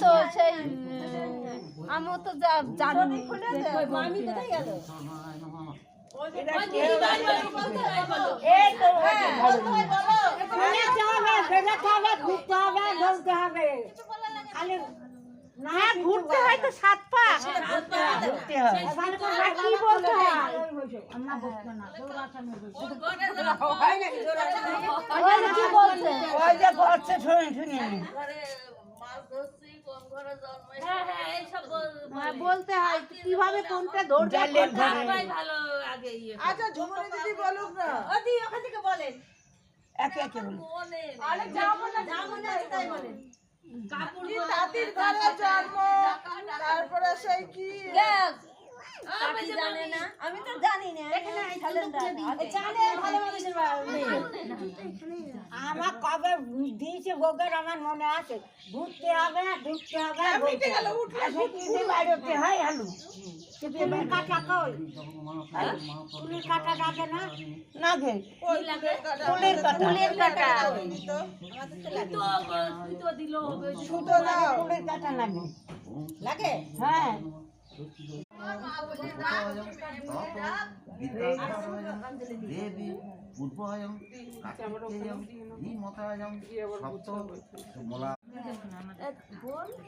তো সেই আমিও তো জানি মামি কোথায় গেল না ঘুরতে হয় তো 7 পা ঘুরতে হয় কি বলতে হয় আমরা বলতে না কি বলছে ওই যে বলছে শুনি বলতে হয় কিভাবে কোনটা ধরতে ভালো আগে আচ্ছা ঝুমুরি দিদি বলুক না ওদি ওখান থেকে বলেন একে একে বলেন আরে যাবো না তাই বলেন কাপড় তাতির ঘরে জন্ম তারপরে সেই কি আমি জানি না আমি তো জানি না এখানে ক্যালেন্ডার জানে ভালো মানুষের আমার কবে দিয়েছে গোগের আমার মনে আছে ঘুরতে হবে ঢুকতে হবে মিটে গেল উঠলে বাইরেতে হয় আলু তুমি কাটা কই তুমি কাটা লাগে না লাগে ফুলের কাটা সুতো দিল সুতো দাও ফুলের কাটা লাগে লাগে হ্যাঁ দেবী পূর্বায়ং কার্তিকেয়ং ধীমতায়ং সপ্তমলা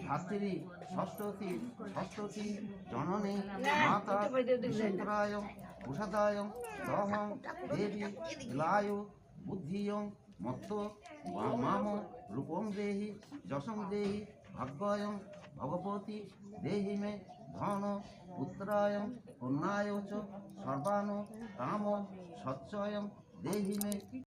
ধাত্রী ষষ্ঠতী জননী মাতা বিচিত্রায়ং উষাদায়ং দহং দেবী লায়ু বুদ্ধিয়ং মত্ত মাম রূপং দেহি যশং দেহি ভাগ্যয়ং ভগবতী দেহি মে ধন পুত্রায়ং কন্যায় চ সর্বাণু কাম সচ্চয়ং দেহি মে